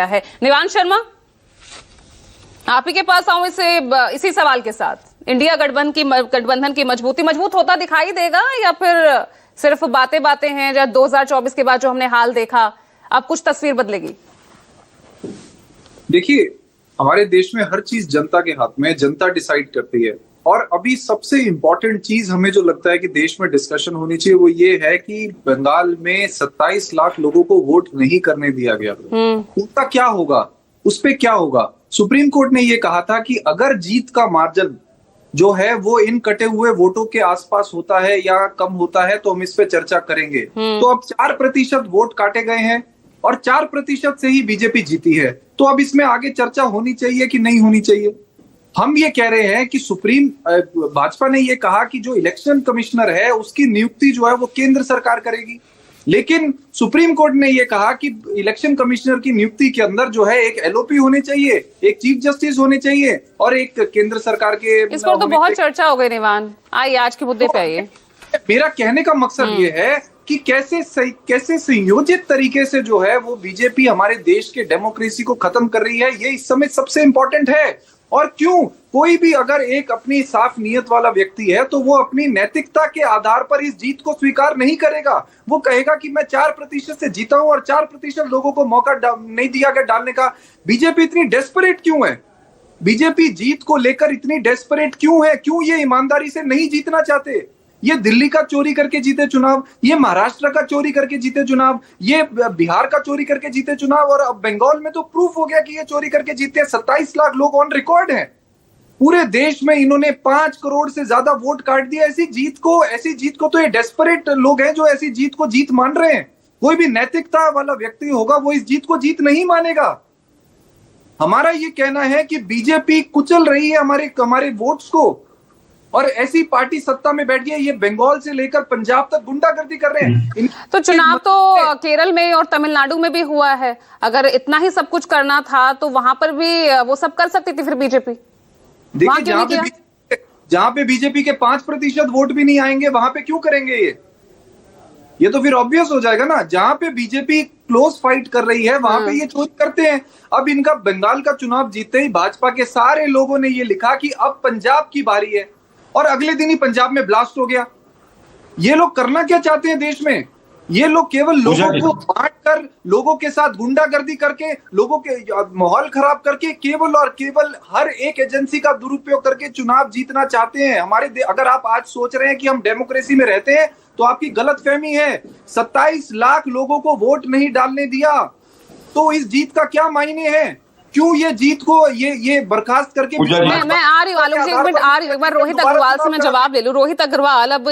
है। निवांश शर्मा, आप ही के पास आऊं इसी सवाल के साथ। इंडिया गठबंधन की मजबूत होता दिखाई देगा या फिर सिर्फ बातें हैं? या 2024 के बाद जो हमने हाल देखा, अब कुछ तस्वीर बदलेगी? देखिए, हमारे देश में हर चीज जनता के हाथ में, जनता डिसाइड करती है। और अभी सबसे इंपॉर्टेंट चीज हमें जो लगता है कि देश में डिस्कशन होनी चाहिए वो ये है कि बंगाल में 27 लाख लोगों को वोट नहीं करने दिया गया। उसका क्या होगा, उस पे क्या होगा? सुप्रीम कोर्ट ने ये कहा था कि अगर जीत का मार्जिन जो है वो इन कटे हुए वोटों के आसपास होता है या कम होता है तो हम इस पे चर्चा करेंगे। तो अब 4% वोट काटे गए हैं और 4% से ही बीजेपी जीती है। तो अब इसमें आगे चर्चा होनी चाहिए कि नहीं होनी चाहिए? हम ये कह रहे हैं कि भाजपा ने ये कहा कि जो इलेक्शन कमिश्नर है उसकी नियुक्ति जो है वो केंद्र सरकार करेगी, लेकिन सुप्रीम कोर्ट ने ये कहा कि इलेक्शन कमिश्नर की नियुक्ति के अंदर जो है एक एलओपी होने चाहिए, एक चीफ जस्टिस होने चाहिए और एक केंद्र सरकार के। इस पर तो बहुत चर्चा हो गई निवान, आइए आज के मुद्दे पे आइए। मेरा कहने का मकसद ये है कि कैसे संयोजित तरीके से जो है वो बीजेपी हमारे देश के डेमोक्रेसी को खत्म कर रही है, ये इस समय सबसे इंपॉर्टेंट है। और क्यों कोई भी अगर एक अपनी साफ नीयत वाला व्यक्ति है तो वो अपनी नैतिकता के आधार पर इस जीत को स्वीकार नहीं करेगा। वो कहेगा कि मैं 4% से जीता हूं और 4% लोगों को मौका नहीं दिया गया डालने का। बीजेपी इतनी डेस्परेट क्यों है? बीजेपी जीत को लेकर इतनी डेस्परेट क्यों है? क्यों ये ईमानदारी से नहीं जीतना चाहते? ये दिल्ली का चोरी करके जीते चुनाव, ये महाराष्ट्र का चोरी करके जीते चुनाव, ये बिहार का चोरी करके जीते चुनाव, और अब बंगाल में तो प्रूफ हो गया कि ये चोरी करके जीते। 27 लाख लोग ऑन रिकॉर्ड हैं। पूरे देश में इन्होंने 5 करोड़ से ज्यादा वोट काट दिया। ऐसी जीत को तो ये डेस्परेट लोग हैं जो ऐसी जीत को जीत मान रहे हैं। कोई भी नैतिकता वाला व्यक्ति होगा वो इस जीत को जीत नहीं मानेगा। हमारा ये कहना है कि बीजेपी कुचल रही है हमारे वोट्स को, और ऐसी पार्टी सत्ता में बैठ गई है। ये बंगाल से लेकर पंजाब तक गुंडागर्दी कर रहे हैं। तो चुनाव तो केरल में और तमिलनाडु में भी हुआ है। अगर इतना ही सब कुछ करना था तो वहां पर भी वो सब कर सकती थी फिर बीजेपी। देखिए, जहां पे बीजेपी के 5% वोट भी नहीं आएंगे वहां पे क्यों करेंगे ये तो फिर ऑब्वियस हो जाएगा ना। जहां पे बीजेपी क्लोज फाइट कर रही है वहां पे ये चोरी करते हैं। अब इनका बंगाल का चुनाव जीतते ही भाजपा के सारे लोगों ने ये लिखा कि अब पंजाब की बारी है, और अगले दिन ही पंजाब में ब्लास्ट हो गया। ये लोग करना क्या चाहते हैं देश में? ये लोग केवल लोगों को बांटकर, लोगों के साथ गुंडागर्दी करके, लोगों के माहौल खराब करके, केवल और केवल हर एक एजेंसी का दुरुपयोग करके चुनाव जीतना चाहते हैं। अगर आप आज सोच रहे हैं कि हम डेमोक्रेसी में रहते हैं तो आपकी गलतफहमी है। 27 लाख लोगों को वोट नहीं डालने दिया तो इस जीत का क्या मायने है? क्यों ये जीत को ये बर्खास्त करके? मैं आ रही हूँ आलोक जी, एक मिनट आ रही हूँ। एक बार रोहित अग्रवाल से मैं जवाब ले लूं। रोहित अग्रवाल, अब